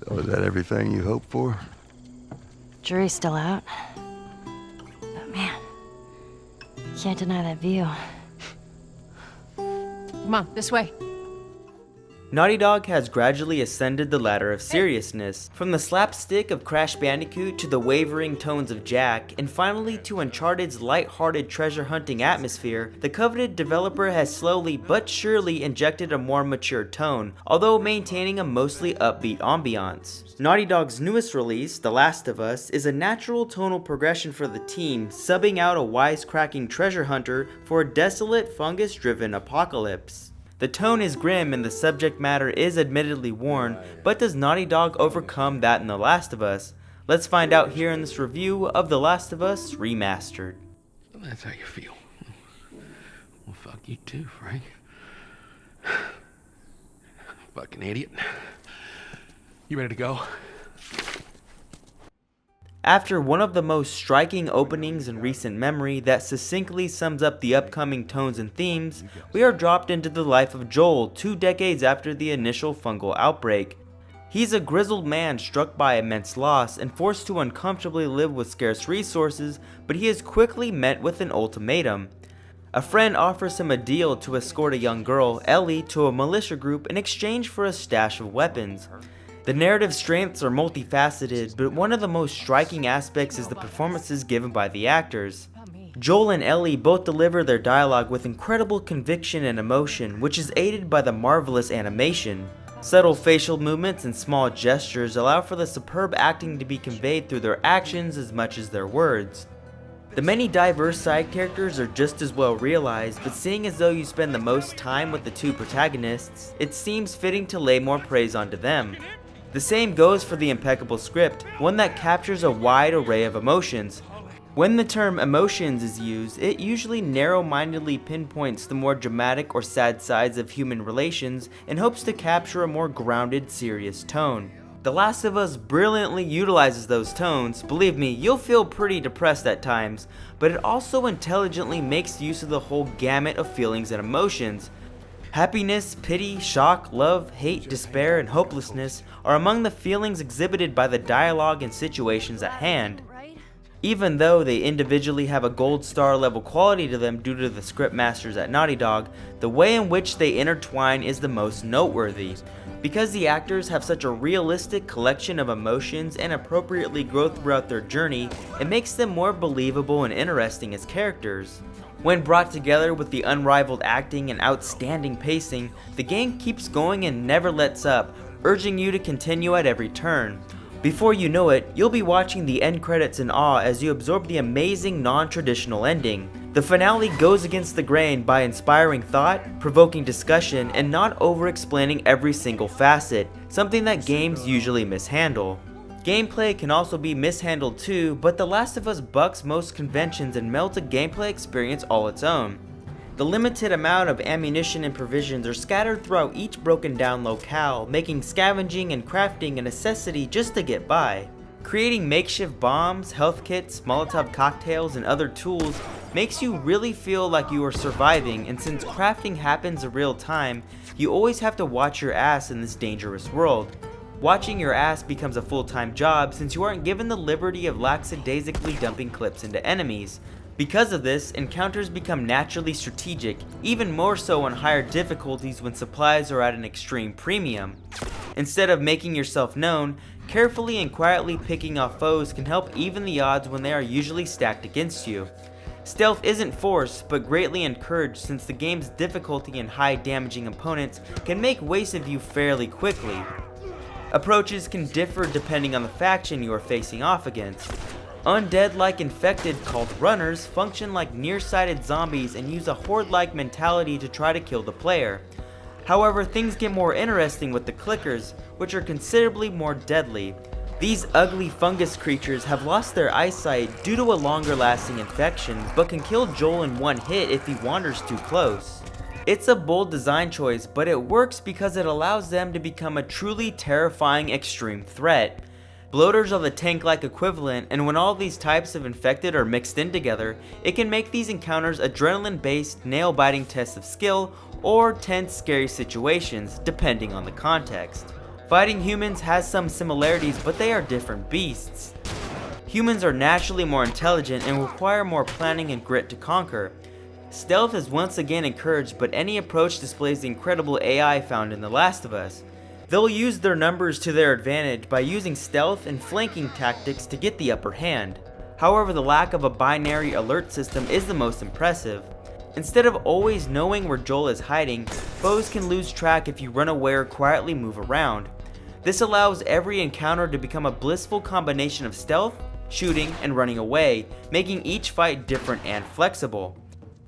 So is that everything you hoped for? Jury's still out. But man, can't deny that view. Come on, this way. Naughty Dog has gradually ascended the ladder of seriousness, from the slapstick of Crash Bandicoot to the wavering tones of Jak, and finally to Uncharted's light-hearted treasure-hunting atmosphere. The coveted developer has slowly but surely injected a more mature tone, although maintaining a mostly upbeat ambiance. Naughty Dog's newest release, The Last of Us, is a natural tonal progression for the team, subbing out a wisecracking treasure hunter for a desolate, fungus-driven apocalypse. The tone is grim and the subject matter is admittedly worn, but does Naughty Dog overcome that in The Last of Us? Let's find out here in this review of The Last of Us Remastered. That's how you feel. Well, fuck you too, Frank. Fucking idiot. You ready to go? After one of the most striking openings in recent memory that succinctly sums up the upcoming tones and themes, we are dropped into the life of Joel 2 decades after the initial fungal outbreak. He's a grizzled man struck by immense loss and forced to uncomfortably live with scarce resources, but he is quickly met with an ultimatum. A friend offers him a deal to escort a young girl, Ellie, to a militia group in exchange for a stash of weapons. The narrative strengths are multifaceted, but one of the most striking aspects is the performances given by the actors. Joel and Ellie both deliver their dialogue with incredible conviction and emotion, which is aided by the marvelous animation. Subtle facial movements and small gestures allow for the superb acting to be conveyed through their actions as much as their words. The many diverse side characters are just as well realized, but seeing as though you spend the most time with the two protagonists, it seems fitting to lay more praise onto them. The same goes for the impeccable script, one that captures a wide array of emotions. When the term emotions is used, it usually narrow-mindedly pinpoints the more dramatic or sad sides of human relations and hopes to capture a more grounded, serious tone. The Last of Us brilliantly utilizes those tones. Believe me, you'll feel pretty depressed at times, but it also intelligently makes use of the whole gamut of feelings and emotions. Happiness, pity, shock, love, hate, despair, and hopelessness are among the feelings exhibited by the dialogue and situations at hand. Even though they individually have a gold star level quality to them due to the script masters at Naughty Dog, the way in which they intertwine is the most noteworthy. Because the actors have such a realistic collection of emotions and appropriately grow throughout their journey, it makes them more believable and interesting as characters. When brought together with the unrivaled acting and outstanding pacing, the game keeps going and never lets up, urging you to continue at every turn. Before you know it, you'll be watching the end credits in awe as you absorb the amazing non-traditional ending. The finale goes against the grain by inspiring thought, provoking discussion, and not over-explaining every single facet, something that games usually mishandle. Gameplay can also be mishandled too, but The Last of Us bucks most conventions and melds a gameplay experience all its own. The limited amount of ammunition and provisions are scattered throughout each broken down locale, making scavenging and crafting a necessity just to get by. Creating makeshift bombs, health kits, Molotov cocktails, and other tools makes you really feel like you are surviving, and since crafting happens in real time, you always have to watch your ass in this dangerous world. Watching your ass becomes a full-time job since you aren't given the liberty of lackadaisically dumping clips into enemies. Because of this, encounters become naturally strategic, even more so on higher difficulties when supplies are at an extreme premium. Instead of making yourself known, carefully and quietly picking off foes can help even the odds when they are usually stacked against you. Stealth isn't forced, but greatly encouraged since the game's difficulty and high damaging opponents can make waste of you fairly quickly. Approaches can differ depending on the faction you are facing off against. Undead-like infected called runners function like nearsighted zombies and use a horde-like mentality to try to kill the player. However, things get more interesting with the clickers, which are considerably more deadly. These ugly fungus creatures have lost their eyesight due to a longer lasting infection, but can kill Joel in one hit if he wanders too close. It's a bold design choice, but it works because it allows them to become a truly terrifying extreme threat. Bloaters are the tank-like equivalent, and when all these types of infected are mixed in together, it can make these encounters adrenaline-based, nail-biting tests of skill, or tense, scary situations, depending on the context. Fighting humans has some similarities, but they are different beasts. Humans are naturally more intelligent and require more planning and grit to conquer. Stealth is once again encouraged, but any approach displays the incredible AI found in The Last of Us. They'll use their numbers to their advantage by using stealth and flanking tactics to get the upper hand. However, the lack of a binary alert system is the most impressive. Instead of always knowing where Joel is hiding, foes can lose track if you run away or quietly move around. This allows every encounter to become a blissful combination of stealth, shooting, and running away, making each fight different and flexible.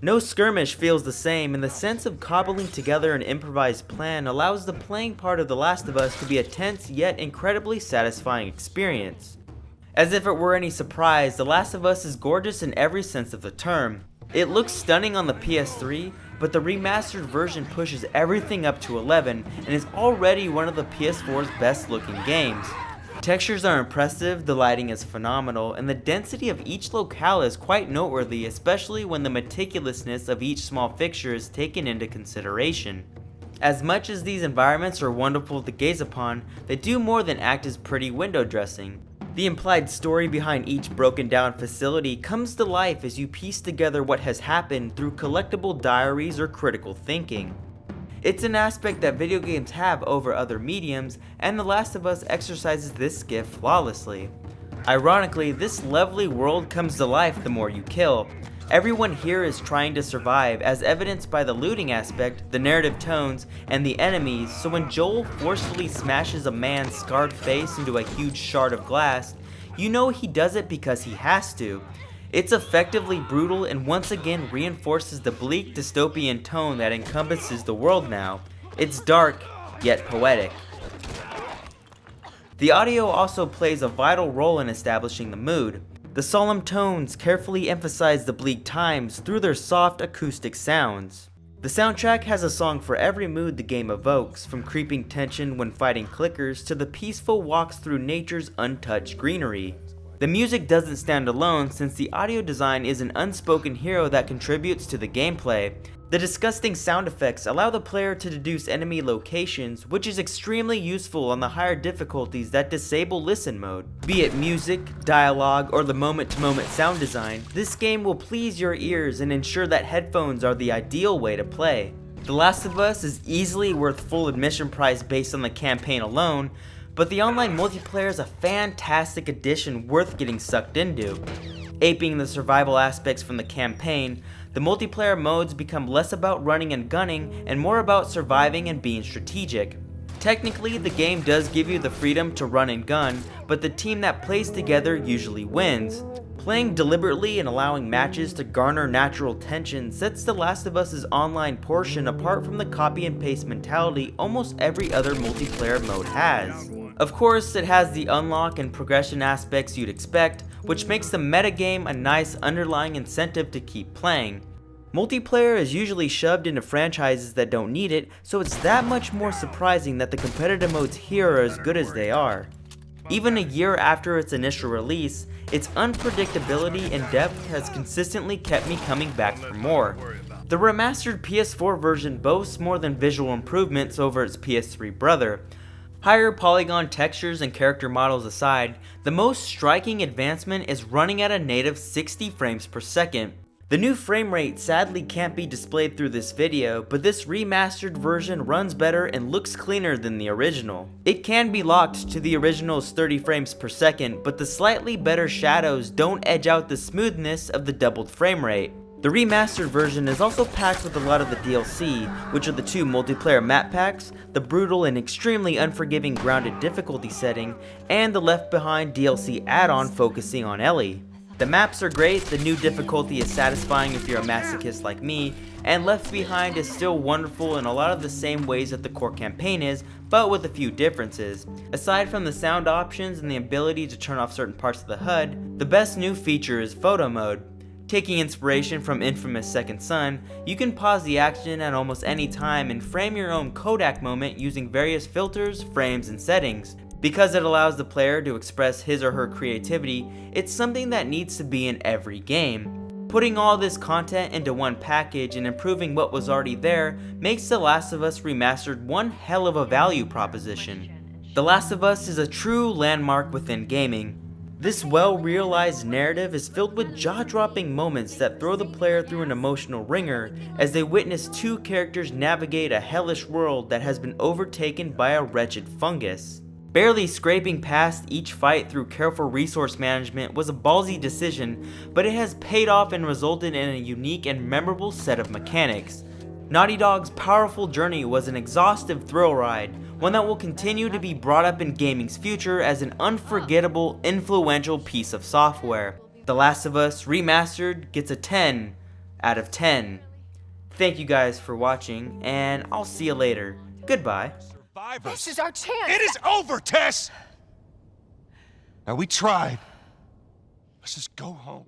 No skirmish feels the same, and the sense of cobbling together an improvised plan allows the playing part of The Last of Us to be a tense yet incredibly satisfying experience. As if it were any surprise, The Last of Us is gorgeous in every sense of the term. It looks stunning on the PS3, but the remastered version pushes everything up to 11 and is already one of the PS4's best looking games. Textures are impressive, the lighting is phenomenal, and the density of each locale is quite noteworthy, especially when the meticulousness of each small fixture is taken into consideration. As much as these environments are wonderful to gaze upon, they do more than act as pretty window dressing. The implied story behind each broken down facility comes to life as you piece together what has happened through collectible diaries or critical thinking. It's an aspect that video games have over other mediums, and The Last of Us exercises this gift flawlessly. Ironically, this lovely world comes to life the more you kill. Everyone here is trying to survive, as evidenced by the looting aspect, the narrative tones, and the enemies, so when Joel forcefully smashes a man's scarred face into a huge shard of glass, you know he does it because he has to. It's effectively brutal and once again reinforces the bleak dystopian tone that encompasses the world now. It's dark, yet poetic. The audio also plays a vital role in establishing the mood. The solemn tones carefully emphasize the bleak times through their soft acoustic sounds. The soundtrack has a song for every mood the game evokes, from creeping tension when fighting clickers to the peaceful walks through nature's untouched greenery. The music doesn't stand alone, since the audio design is an unspoken hero that contributes to the gameplay. The disgusting sound effects allow the player to deduce enemy locations, which is extremely useful on the higher difficulties that disable listen mode. Be it music, dialogue, or the moment-to-moment sound design, this game will please your ears and ensure that headphones are the ideal way to play. The Last of Us is easily worth full admission price based on the campaign alone, but the online multiplayer is a fantastic addition worth getting sucked into. Aping the survival aspects from the campaign, the multiplayer modes become less about running and gunning and more about surviving and being strategic. Technically, the game does give you the freedom to run and gun, but the team that plays together usually wins. Playing deliberately and allowing matches to garner natural tension sets The Last of Us's online portion apart from the copy and paste mentality almost every other multiplayer mode has. Of course, it has the unlock and progression aspects you'd expect, which makes the metagame a nice underlying incentive to keep playing. Multiplayer is usually shoved into franchises that don't need it, so it's that much more surprising that the competitive modes here are as good as they are. Even a year after its initial release, its unpredictability and depth has consistently kept me coming back for more. The remastered PS4 version boasts more than visual improvements over its PS3 brother. Higher polygon textures and character models aside, the most striking advancement is running at a native 60 frames per second. The new frame rate sadly can't be displayed through this video, but this remastered version runs better and looks cleaner than the original. It can be locked to the original's 30 frames per second, but the slightly better shadows don't edge out the smoothness of the doubled frame rate. The remastered version is also packed with a lot of the DLC, which are the 2 multiplayer map packs, the brutal and extremely unforgiving grounded difficulty setting, and the Left Behind DLC add-on focusing on Ellie. The maps are great, the new difficulty is satisfying if you're a masochist like me, and Left Behind is still wonderful in a lot of the same ways that the core campaign is, but with a few differences. Aside from the sound options and the ability to turn off certain parts of the HUD, the best new feature is photo mode. Taking inspiration from infamous Second Son, you can pause the action at almost any time and frame your own Kodak moment using various filters, frames, and settings. Because it allows the player to express his or her creativity, it's something that needs to be in every game. Putting all this content into one package and improving what was already there makes The Last of Us Remastered one hell of a value proposition. The Last of Us is a true landmark within gaming. This well-realized narrative is filled with jaw-dropping moments that throw the player through an emotional ringer as they witness two characters navigate a hellish world that has been overtaken by a wretched fungus. Barely scraping past each fight through careful resource management was a ballsy decision, but it has paid off and resulted in a unique and memorable set of mechanics. Naughty Dog's powerful journey was an exhaustive thrill ride, one that will continue to be brought up in gaming's future as an unforgettable, influential piece of software. The Last of Us Remastered gets a 10 out of 10. Thank you guys for watching, and I'll see you later. Goodbye. This is our chance! It is over, Tess! Now, we tried. Let's just go home.